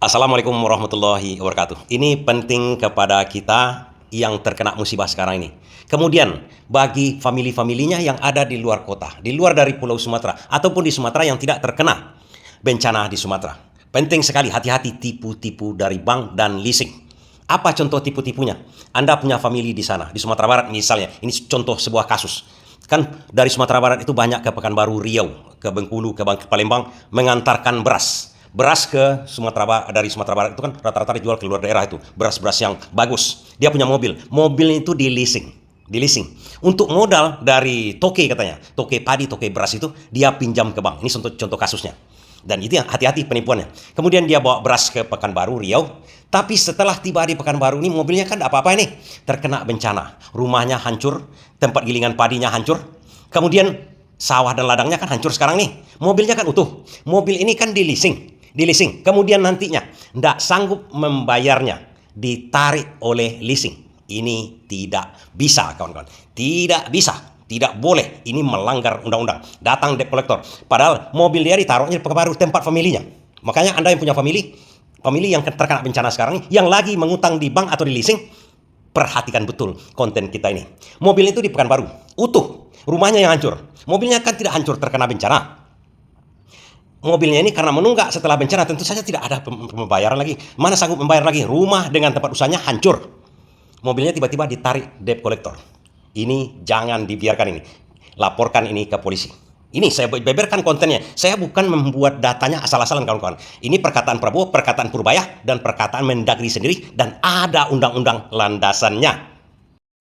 Assalamualaikum warahmatullahi wabarakatuh. Ini penting kepada kita yang terkena musibah sekarang ini. Kemudian, bagi famili-familinya yang ada di luar kota, di luar dari Pulau Sumatera, ataupun di Sumatera yang tidak terkena bencana di Sumatera. Penting sekali hati-hati tipu-tipu dari bank dan leasing. Apa contoh tipu-tipunya? Anda punya famili di sana, di Sumatera Barat misalnya. Ini contoh sebuah kasus. Kan dari Sumatera Barat itu banyak ke Pekanbaru Riau, ke Bengkulu, ke Palembang, mengantarkan beras. Beras ke Sumatera Barat, dari Sumatera Barat itu kan rata-rata dijual ke luar daerah itu. Beras-beras yang bagus. Dia punya mobil. Mobilnya itu di leasing. Di leasing. Untuk modal dari toke katanya. Toke padi, toke beras itu dia pinjam ke bank. Ini contoh kasusnya. Dan itu yang hati-hati penipuannya. Kemudian dia bawa beras ke Pekanbaru Riau. Tapi setelah tiba di Pekanbaru ini mobilnya kan tidak apa-apa ini. Terkena bencana. Rumahnya hancur. Tempat gilingan padinya hancur. Kemudian sawah dan ladangnya kan hancur sekarang nih. Mobilnya kan utuh. Mobil ini kan di leasing. Kemudian nantinya tidak sanggup membayarnya, ditarik oleh leasing. Ini tidak bisa, kawan-kawan. Tidak bisa, tidak boleh. Ini melanggar undang-undang. Datang debt collector. Padahal mobil dia ditaruhnya di Pekanbaru, tempat familinya. Makanya Anda yang punya famili yang terkena bencana sekarang ini, yang lagi mengutang di bank atau di leasing, perhatikan betul konten kita ini. Mobil itu di Pekanbaru, utuh. Rumahnya yang hancur. Mobilnya kan tidak hancur terkena bencana. Mobilnya ini karena menunggak setelah bencana, tentu saja tidak ada pembayaran lagi. Mana sanggup membayar lagi? Rumah dengan tempat usahanya hancur. Mobilnya tiba-tiba ditarik debt collector. Ini jangan dibiarkan ini. Laporkan ini ke polisi. Ini saya beberkan kontennya. Saya bukan membuat datanya asal-asalan, kawan-kawan. Ini perkataan Prabowo, perkataan Purbaya, dan perkataan Mendagri sendiri. Dan ada undang-undang landasannya.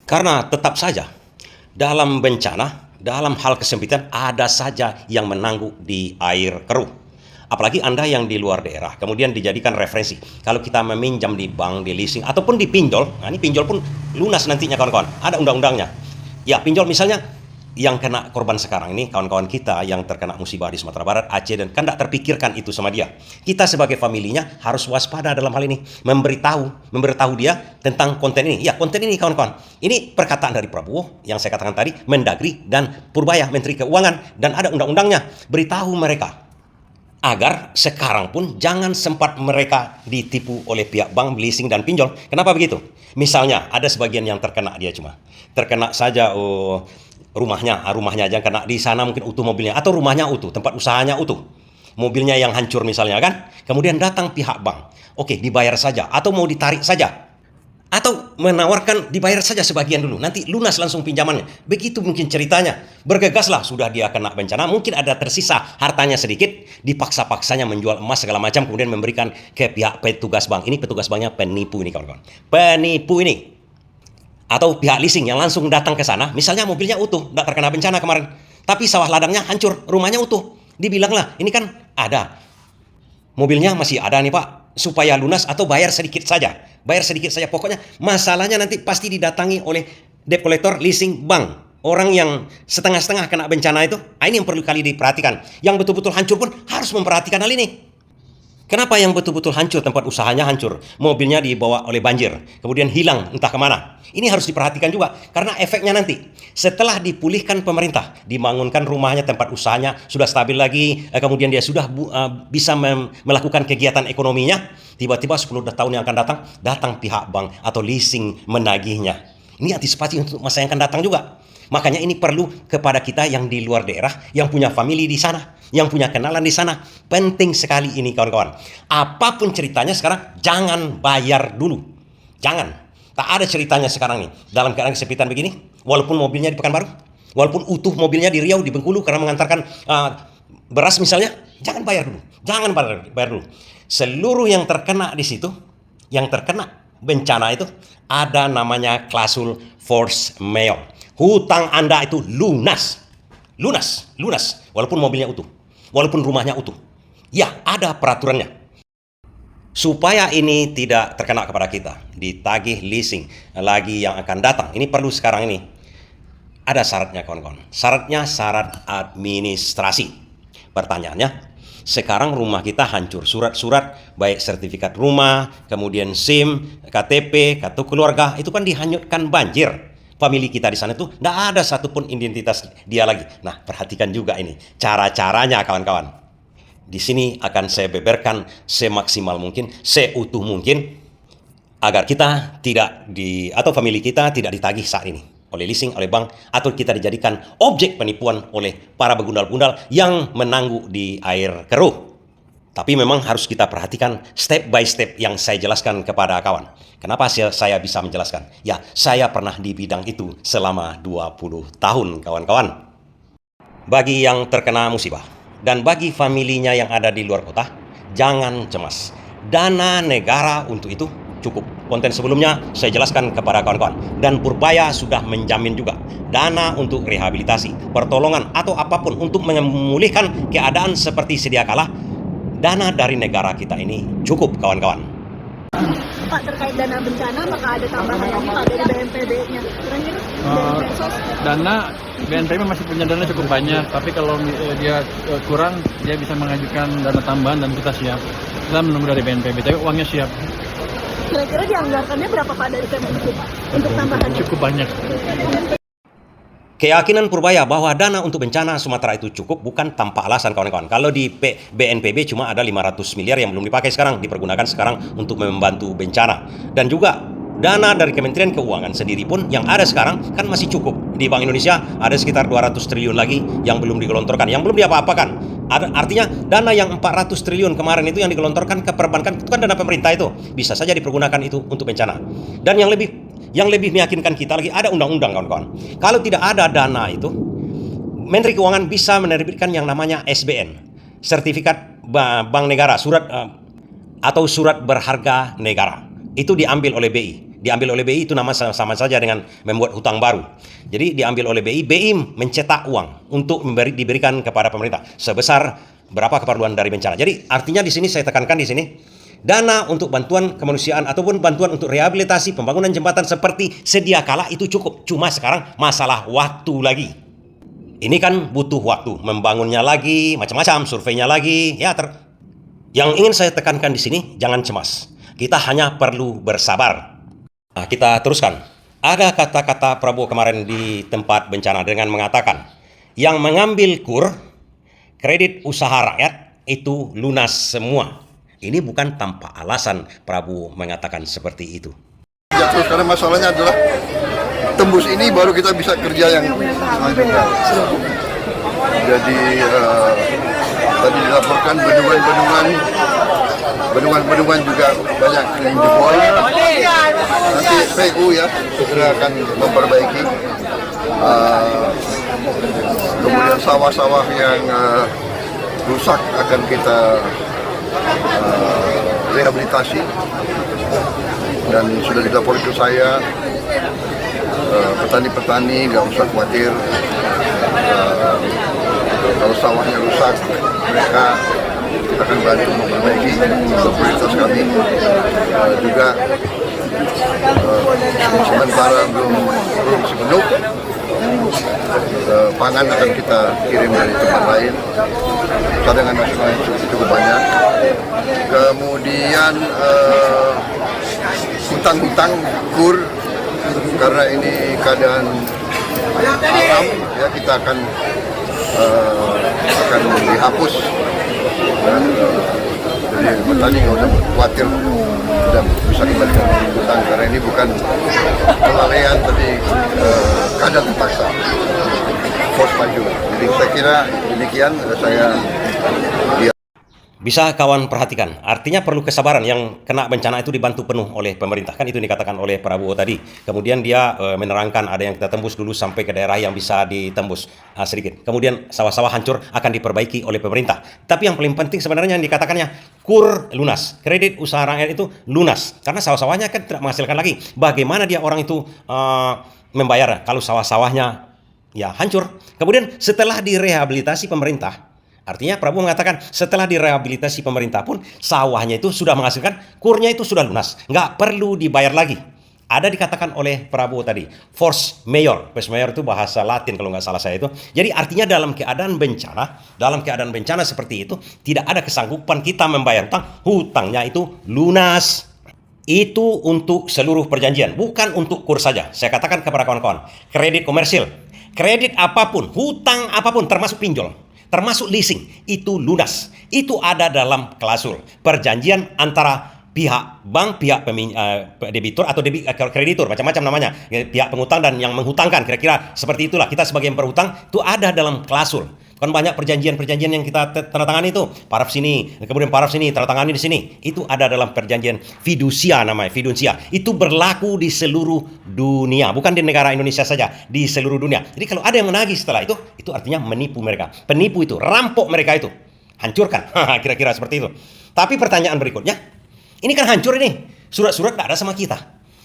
Karena tetap saja, dalam bencana, dalam hal kesempitan, ada saja yang menangguh di air keruh. Apalagi Anda yang di luar daerah, kemudian dijadikan referensi. Kalau kita meminjam di bank, di leasing, ataupun di pinjol, nah ini pinjol pun lunas nantinya, kawan-kawan. Ada undang-undangnya. Ya, pinjol misalnya, yang kena korban sekarang ini, kawan-kawan kita yang terkena musibah di Sumatera Barat, Aceh, dan kan tidak terpikirkan itu sama dia. Kita sebagai familinya harus waspada dalam hal ini. Memberitahu dia tentang konten ini. Ya, konten ini, kawan-kawan. Ini perkataan dari Prabowo, yang saya katakan tadi, Mendagri, dan Purbaya, Menteri Keuangan, dan ada undang-undangnya. Beritahu mereka. Agar sekarang pun jangan sempat mereka ditipu oleh pihak bank, leasing, dan pinjol. Kenapa begitu? Misalnya, ada sebagian yang terkena dia cuma. Terkena saja rumahnya aja kena, di sana mungkin utuh mobilnya, atau rumahnya utuh, tempat usahanya utuh, mobilnya yang hancur misalnya kan. Kemudian datang pihak bank, oke, dibayar saja, atau mau ditarik saja, atau menawarkan dibayar saja sebagian dulu, nanti lunas langsung pinjamannya. Begitu mungkin ceritanya. Bergegaslah, sudah dia kena bencana, mungkin ada tersisa hartanya sedikit, dipaksa-paksanya menjual emas segala macam, kemudian memberikan ke pihak petugas bank. Ini petugas banknya penipu ini, kawan-kawan. Penipu ini. Atau pihak leasing yang langsung datang ke sana, misalnya mobilnya utuh, tidak terkena bencana kemarin, tapi sawah ladangnya hancur, rumahnya utuh. Dibilanglah, ini kan ada, mobilnya masih ada nih Pak, supaya lunas atau bayar sedikit saja. Pokoknya masalahnya nanti pasti didatangi oleh debt collector, leasing, bank. Orang yang setengah-setengah kena bencana itu, ini yang perlu kali diperhatikan. Yang betul-betul hancur pun harus memperhatikan hal ini. Kenapa yang betul-betul hancur, tempat usahanya hancur, mobilnya dibawa oleh banjir, kemudian hilang entah kemana. Ini harus diperhatikan juga, karena efeknya nanti, setelah dipulihkan pemerintah, dibangunkan rumahnya, tempat usahanya, sudah stabil lagi, kemudian dia sudah bisa melakukan kegiatan ekonominya, tiba-tiba 10 tahun yang akan datang pihak bank atau leasing menagihnya. Ini antisipasi untuk masa yang akan datang juga. Makanya ini perlu kepada kita yang di luar daerah, yang punya famili di sana, yang punya kenalan di sana. Penting sekali ini, kawan-kawan. Apapun ceritanya sekarang, jangan bayar dulu. Jangan. Tak ada ceritanya sekarang nih. Dalam keadaan kesempitan begini, walaupun mobilnya di Pekanbaru, walaupun utuh mobilnya di Riau, di Bengkulu, karena mengantarkan beras misalnya, jangan bayar dulu. Jangan bayar dulu. Seluruh yang terkena di situ, yang terkena bencana itu, ada namanya klausul force majeure. Hutang Anda itu lunas. Walaupun mobilnya utuh, walaupun rumahnya utuh. Ya, ada peraturannya. Supaya ini tidak terkena kepada kita, ditagih leasing lagi yang akan datang. Ini perlu sekarang ini. Ada syaratnya, kawan-kawan. Syaratnya syarat administrasi. Pertanyaannya, sekarang rumah kita hancur. Surat-surat, baik sertifikat rumah, kemudian SIM, KTP, kartu keluarga, itu kan dihanyutkan banjir. Famili kita di sana itu tidak ada satupun identitas dia lagi. Nah, perhatikan juga ini cara-caranya, kawan-kawan. Di sini akan saya beberkan semaksimal mungkin, seutuh mungkin, agar kita tidak atau famili kita tidak ditagih saat ini oleh leasing, oleh bank, atau kita dijadikan objek penipuan oleh para begundal-gundal yang menangguk di air keruh. Tapi memang harus kita perhatikan step by step yang saya jelaskan kepada kawan. Kenapa saya bisa menjelaskan? Ya, saya pernah di bidang itu selama 20 tahun, kawan-kawan. Bagi yang terkena musibah dan bagi familinya yang ada di luar kota, jangan cemas. Dana negara untuk itu cukup. Konten sebelumnya saya jelaskan kepada kawan-kawan. Dan Purbaya sudah menjamin juga dana untuk rehabilitasi, pertolongan, atau apapun untuk memulihkan keadaan seperti sedia kala. Dana dari negara kita ini cukup, kawan-kawan. Pak, terkait dana bencana, maka ada tambahan lagi Pak dari BNPB-nya. Kira-kira dana BNPB masih punya dana cukup banyak, tapi kalau dia kurang, dia bisa mengajukan dana tambahan dan kita siap. Kita menunggu dari BNPB, tapi uangnya siap. Kira-kira dianggarkannya berapa Pak dari Kemenku Pak untuk tambahan? Cukup banyak. Keyakinan Purbaya bahwa dana untuk bencana Sumatera itu cukup bukan tanpa alasan, kawan-kawan. Kalau di BNPB cuma ada 500 miliar yang belum dipakai sekarang, dipergunakan sekarang untuk membantu bencana. Dan juga dana dari Kementerian Keuangan sendiri pun yang ada sekarang kan masih cukup. Di Bank Indonesia ada sekitar 200 triliun lagi yang belum digelontorkan, yang belum diapa-apakan. Artinya dana yang 400 triliun kemarin itu yang digelontorkan ke perbankan, itu kan dana pemerintah, itu bisa saja dipergunakan itu untuk bencana. Dan yang lebih meyakinkan kita lagi, ada undang-undang, kawan-kawan. Kalau tidak ada dana itu, Menteri Keuangan bisa menerbitkan yang namanya SBN, Sertifikat Bank Negara, atau surat berharga negara. Itu diambil oleh BI. Diambil oleh BI itu nama sama saja dengan membuat hutang baru. Jadi diambil oleh BI, BI mencetak uang untuk diberikan kepada pemerintah sebesar berapa keperluan dari bencana. Jadi artinya di sini saya tekankan di sini, dana untuk bantuan kemanusiaan ataupun bantuan untuk rehabilitasi pembangunan jembatan seperti sedia kala itu cukup. Cuma sekarang masalah waktu lagi. Ini kan butuh waktu, membangunnya lagi, macam-macam, surveinya lagi. Yang ingin saya tekankan di sini, jangan cemas. Kita hanya perlu bersabar. Nah, kita teruskan. Ada kata-kata Prabowo kemarin di tempat bencana dengan mengatakan, yang mengambil KUR, kredit usaha rakyat, itu lunas semua. Ini bukan tanpa alasan Prabowo mengatakan seperti itu. Ya, terus karena masalahnya adalah tembus ini baru kita bisa kerja yang selanjutnya. Jadi tadi dilaporkan bendungan juga banyak yang jebol. Nanti PU ya segera akan memperbaiki. Kemudian sawah-sawah yang rusak akan kita rehabilitasi, dan sudah dilapor ke saya. Petani-petani nggak usah khawatir, kalau sawahnya rusak mereka kita akan bantu memperbaiki. Prioritas kami juga sementara belum sepenuh, pangan akan kita kirim dari tempat lain, cadangan nasional cukup banyak. Kemudian hutang-hutang KUR, karena ini keadaan alam ya, kita akan dihapus. Dan jadi petani nggak usah khawatir, dan bisa kembalikan hutang, karena ini bukan kelalaian tapi keadaan terpaksa, force majeure. Jadi saya kira demikian saya. Bisa kawan perhatikan, artinya perlu kesabaran. Yang kena bencana itu dibantu penuh oleh pemerintah, kan itu dikatakan oleh Prabowo tadi. Kemudian dia menerangkan ada yang kita tembus dulu sampai ke daerah yang bisa ditembus sedikit. Kemudian sawah-sawah hancur akan diperbaiki oleh pemerintah. Tapi yang paling penting sebenarnya yang dikatakannya KUR lunas, kredit usaha rakyat itu lunas, karena sawah-sawahnya kan tidak menghasilkan lagi. Bagaimana dia orang itu membayar kalau sawah-sawahnya ya hancur? Kemudian setelah direhabilitasi pemerintah, artinya Prabowo mengatakan setelah direhabilitasi pemerintah pun sawahnya itu sudah menghasilkan, KUR-nya itu sudah lunas, nggak perlu dibayar lagi. Ada dikatakan oleh Prabowo tadi, force majeure. Force majeure itu bahasa Latin kalau nggak salah saya itu. Jadi artinya dalam keadaan bencana seperti itu, tidak ada kesanggupan kita membayar hutang, hutangnya itu lunas. Itu untuk seluruh perjanjian, bukan untuk KUR saja. Saya katakan kepada kawan-kawan, kredit komersil, kredit apapun, hutang apapun, termasuk pinjol, termasuk leasing, itu lunas. Itu ada dalam klausul perjanjian antara pihak bank, pihak debitur atau kreditur, macam-macam namanya, pihak pengutang dan yang menghutangkan, kira-kira seperti itulah. Kita sebagai yang berhutang itu ada dalam klausul. Kan banyak perjanjian-perjanjian yang kita tanda tangani itu, paraf sini, kemudian paraf sini, tanda tangani di sini. Itu ada dalam perjanjian fidusia namanya, fidusia. Itu berlaku di seluruh dunia, bukan di negara Indonesia saja, di seluruh dunia. Jadi kalau ada yang menagih setelah itu artinya menipu mereka. Penipu itu, rampok mereka itu. Hancurkan, kira-kira seperti itu. Tapi pertanyaan berikutnya, ini kan hancur ini. Surat-surat tidak ada sama kita.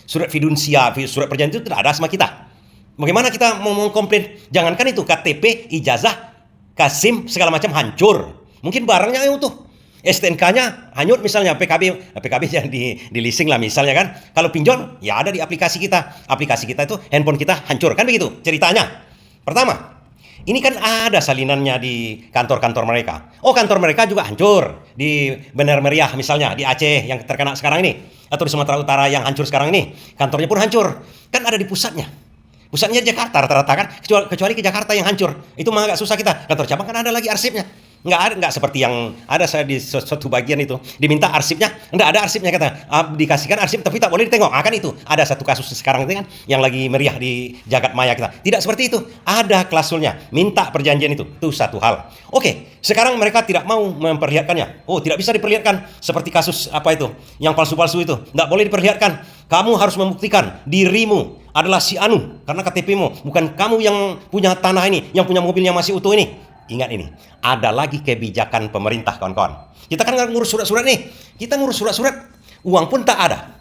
Surat fidusia, surat perjanjian itu tidak ada sama kita. Bagaimana kita mau komplain? Jangankan itu, KTP, ijazah, KSIM, segala macam hancur. Mungkin barangnya yang utuh. STNK-nya hanyut misalnya, PKB yang di leasing lah misalnya kan. Kalau pinjol, ya ada di aplikasi kita. Aplikasi kita itu, handphone kita hancur. Kan begitu ceritanya. Pertama, ini kan ada salinannya di kantor-kantor mereka. Oh, kantor mereka juga hancur. Di Bener Meriah misalnya, di Aceh yang terkena sekarang ini. Atau di Sumatera Utara yang hancur sekarang ini. Kantornya pun hancur. Kan ada di pusatnya. Pusatnya Jakarta rata-rata kan. Kecuali ke Jakarta yang hancur. Itu mah agak susah kita. Kantor cabang kan ada lagi arsipnya. Nggak seperti yang ada saya di suatu bagian itu. Diminta arsipnya. Nggak ada arsipnya kata. Dikasihkan arsip tapi tak boleh ditengok. Kan itu. Ada satu kasus sekarang itu kan. Yang lagi meriah di jagat maya kita. Tidak seperti itu. Ada klausulnya. Minta perjanjian itu. Itu satu hal. Oke. Sekarang mereka tidak mau memperlihatkannya. Oh, tidak bisa diperlihatkan. Seperti kasus apa itu. Yang palsu-palsu itu. Nggak boleh diperlihatkan. Kamu harus membuktikan dirimu adalah si Anu. Karena KTP-mu. Bukan kamu yang punya tanah ini. Yang punya mobil yang masih utuh ini. Ingat ini, ada lagi kebijakan pemerintah kawan-kawan. Kita kan ngurus surat-surat nih. Kita ngurus surat-surat, uang pun tak ada.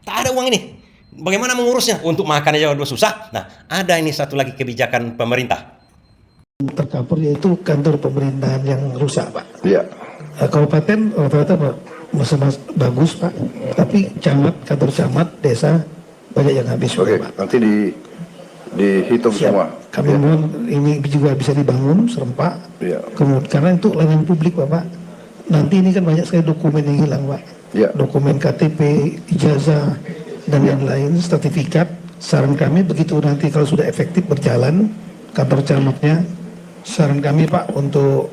Tak ada uang ini. Bagaimana mengurusnya? Untuk makan aja udah susah. Nah, ada ini satu lagi kebijakan pemerintah. Terkapur yaitu kantor pemerintahan yang rusak, Pak. Iya. Kabupaten rata-rata masih bagus, Pak. Tapi kantor camat, desa banyak yang habis, Oke, Pak. nanti dihitung Siap. semua. Kami mohon ini juga bisa dibangun serempak. Iya. Kemudian karena itu layanan publik, Bapak. Nanti ini kan banyak sekali dokumen yang hilang, Pak. Iya. Dokumen KTP, ijazah dan yang lain, sertifikat. Saran kami begitu nanti kalau sudah efektif berjalan kantor camatnya, saran kami Pak untuk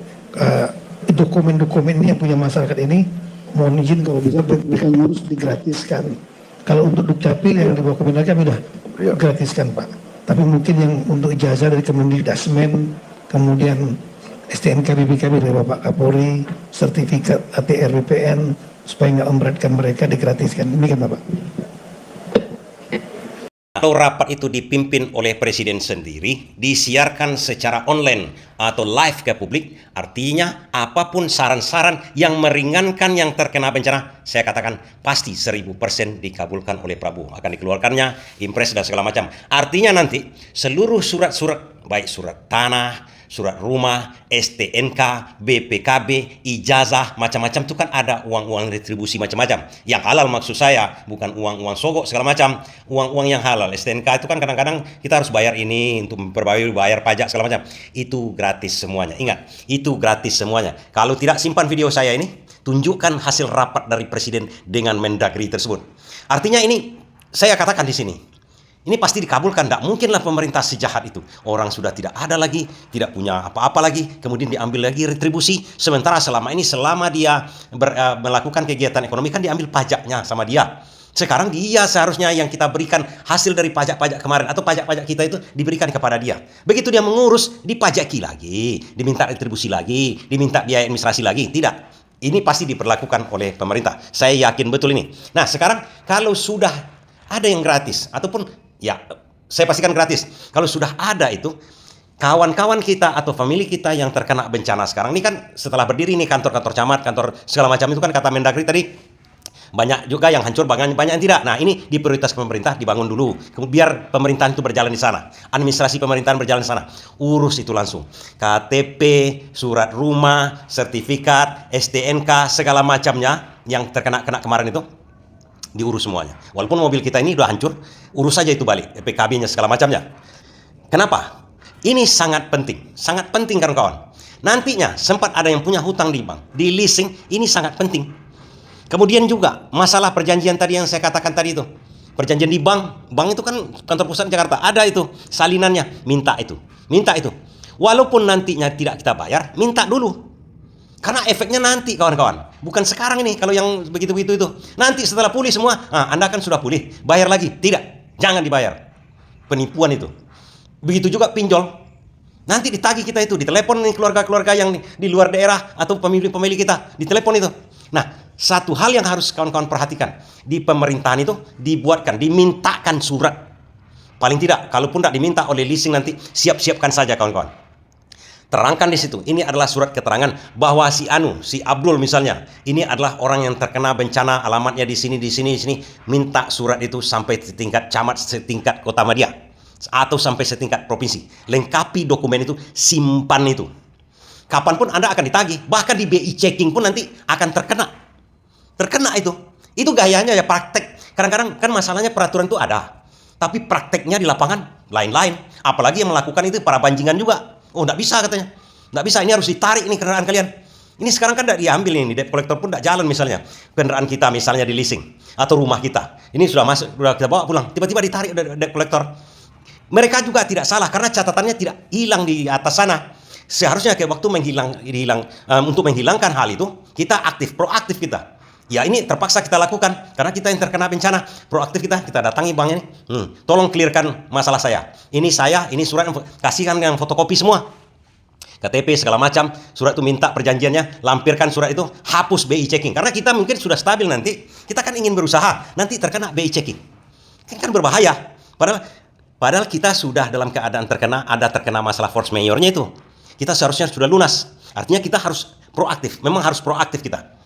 dokumen-dokumen ini yang punya masyarakat ini mohon izin kalau bisa mereka ngurus digratiskan. Kalau untuk Dukcapil yang dibawa ke Kementerian kami udah gratiskan Pak. Tapi mungkin yang untuk ijazah dari Kemendikdasmen, kemudian STNK BPKB dari Bapak Kapolri, sertifikat ATR BPN, supaya nggak memberatkan mereka digratiskan. Demikian Bapak. Kalau rapat itu dipimpin oleh presiden sendiri, disiarkan secara online atau live ke publik, artinya apapun saran-saran yang meringankan yang terkena bencana, saya katakan pasti 1000% dikabulkan oleh Prabowo. Akan dikeluarkannya, impres dan segala macam. Artinya nanti seluruh surat-surat, baik surat tanah, surat rumah, STNK, BPKB, ijazah, macam-macam itu kan ada uang-uang retribusi macam-macam. Yang halal maksud saya, bukan uang-uang sogok segala macam, uang-uang yang halal. STNK itu kan kadang-kadang kita harus bayar ini untuk memperbarui, bayar pajak segala macam. Itu gratis semuanya. Ingat, itu gratis semuanya. Kalau tidak simpan video saya ini, tunjukkan hasil rapat dari presiden dengan Mendagri tersebut. Artinya ini saya katakan di sini. Ini pasti dikabulkan, tidak mungkinlah pemerintah sejahat itu. Orang sudah tidak ada lagi, tidak punya apa-apa lagi, kemudian diambil lagi retribusi. Sementara selama ini, selama dia melakukan kegiatan ekonomi, kan diambil pajaknya sama dia. Sekarang dia seharusnya yang kita berikan hasil dari pajak-pajak kemarin, atau pajak-pajak kita itu diberikan kepada dia. Begitu dia mengurus, dipajaki lagi, diminta retribusi lagi, diminta biaya administrasi lagi. Tidak. Ini pasti diperlakukan oleh pemerintah. Saya yakin betul ini. Nah, sekarang kalau sudah ada yang gratis, ataupun ya, saya pastikan gratis. Kalau sudah ada itu, kawan-kawan kita atau famili kita yang terkena bencana sekarang ini kan setelah berdiri nih kantor-kantor camat, kantor segala macam itu kan kata Mendagri tadi, banyak juga yang hancur, banyak yang tidak. Nah, ini diprioritas pemerintah dibangun dulu. Biar pemerintahan itu berjalan di sana. Administrasi pemerintahan berjalan di sana. Urus itu langsung. KTP, surat rumah, sertifikat, STNK, segala macamnya yang terkena kemarin itu diurus semuanya. Walaupun mobil kita ini udah hancur, urus saja itu balik, PKB-nya segala macamnya. Kenapa? Ini sangat penting kawan-kawan. Nantinya sempat ada yang punya hutang di bank, di leasing, ini sangat penting. Kemudian juga masalah perjanjian tadi yang saya katakan tadi itu. Perjanjian di bank itu kan kantor pusat Jakarta, ada itu salinannya, minta itu. Walaupun nantinya tidak kita bayar, minta dulu. Karena efeknya nanti kawan-kawan. Bukan sekarang ini kalau yang begitu-begitu itu. Nanti setelah pulih semua, Anda kan sudah pulih. Bayar lagi. Tidak. Jangan dibayar. Penipuan itu. Begitu juga pinjol. Nanti ditagih kita itu. Ditelepon nih keluarga-keluarga yang di luar daerah atau pemilih-pemilih kita. Ditelepon itu. Nah, satu hal yang harus kawan-kawan perhatikan. Di pemerintahan itu dibuatkan, dimintakan surat. Paling tidak, kalaupun tidak diminta oleh leasing nanti, siap-siapkan saja kawan-kawan. Terangkan di situ, ini adalah surat keterangan bahwa si Abdul misalnya, ini adalah orang yang terkena bencana, alamatnya di sini, minta surat itu sampai setingkat camat, setingkat kota Madia, atau sampai setingkat provinsi. Lengkapi dokumen itu, simpan itu. Kapanpun Anda akan ditagih, bahkan di BI checking pun nanti akan terkena. Terkena itu. Itu gayanya ya praktek. Kadang-kadang kan masalahnya peraturan itu ada, tapi prakteknya di lapangan lain-lain. Apalagi yang melakukan itu para banjingan juga. Oh, enggak bisa katanya. Enggak bisa, ini harus ditarik nih kendaraan kalian. Ini sekarang kan enggak diambil ini, debt collector pun enggak jalan misalnya. Kendaraan kita misalnya di leasing atau rumah kita. Ini sudah masuk, sudah kita bawa pulang, tiba-tiba ditarik debt collector. Mereka juga tidak salah karena catatannya tidak hilang di atas sana. Seharusnya kayak waktu untuk menghilangkan hal itu, kita aktif, proaktif kita. Ya ini terpaksa kita lakukan karena kita yang terkena bencana. Proaktif kita datangi banknya nih. Tolong clearkan masalah saya. Ini surat, kasihkan yang fotokopi semua. KTP segala macam, surat itu minta perjanjiannya, lampirkan surat itu, hapus BI checking. Karena kita mungkin sudah stabil nanti, kita kan ingin berusaha, nanti terkena BI checking. Kan berbahaya. Padahal kita sudah dalam keadaan terkena masalah force majeure-nya itu. Kita seharusnya sudah lunas. Artinya kita harus proaktif. Memang harus proaktif kita.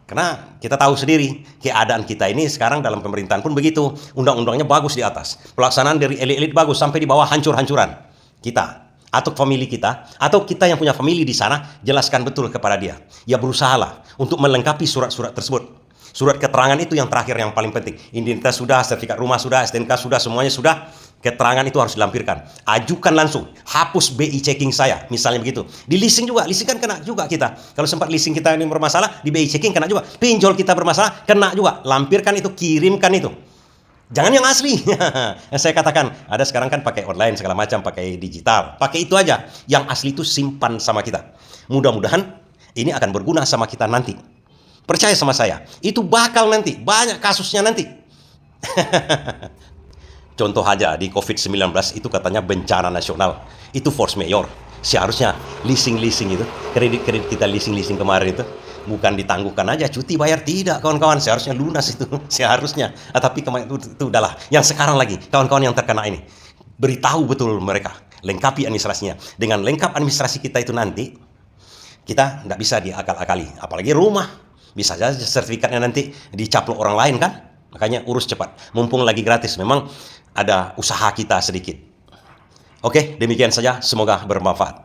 Karena kita tahu sendiri, keadaan kita ini sekarang dalam pemerintahan pun begitu. Undang-undangnya bagus di atas. Pelaksanaan dari elit-elit bagus, sampai di bawah hancur-hancuran. Kita, atau famili kita, atau kita yang punya famili di sana, jelaskan betul kepada dia. Ya berusahalah untuk melengkapi surat-surat tersebut. Surat keterangan itu yang terakhir, yang paling penting. Identitas sudah, sertifikat rumah sudah, STNK sudah, semuanya sudah. Keterangan itu harus dilampirkan. Ajukan langsung. Hapus BI checking saya. Misalnya begitu. Di leasing juga. Leasing kan kena juga kita. Kalau sempat leasing kita ini bermasalah, di BI checking kena juga. Pinjol kita bermasalah, kena juga. Lampirkan itu, kirimkan itu. Jangan yang asli. Yang saya katakan, ada sekarang kan pakai online segala macam, pakai digital. Pakai itu aja. Yang asli itu simpan sama kita. Mudah-mudahan ini akan berguna sama kita nanti. Percaya sama saya. Itu bakal nanti. Banyak kasusnya nanti. Contoh aja di COVID-19 itu katanya bencana nasional. Itu force majeure. Seharusnya leasing-leasing itu, kredit-kredit kita leasing-leasing kemarin itu, bukan ditangguhkan aja, cuti bayar. Tidak kawan-kawan, seharusnya lunas itu. Seharusnya. Tapi kemarin itu udahlah. Yang sekarang lagi, kawan-kawan yang terkena ini, beritahu betul mereka. Lengkapi administrasinya. Dengan lengkap administrasi kita itu nanti, kita nggak bisa diakal-akali. Apalagi rumah. Bisa saja sertifikatnya nanti dicaplok orang lain kan. Makanya urus cepat. Mumpung lagi gratis. Memang ada usaha kita sedikit. Oke, demikian saja. Semoga bermanfaat.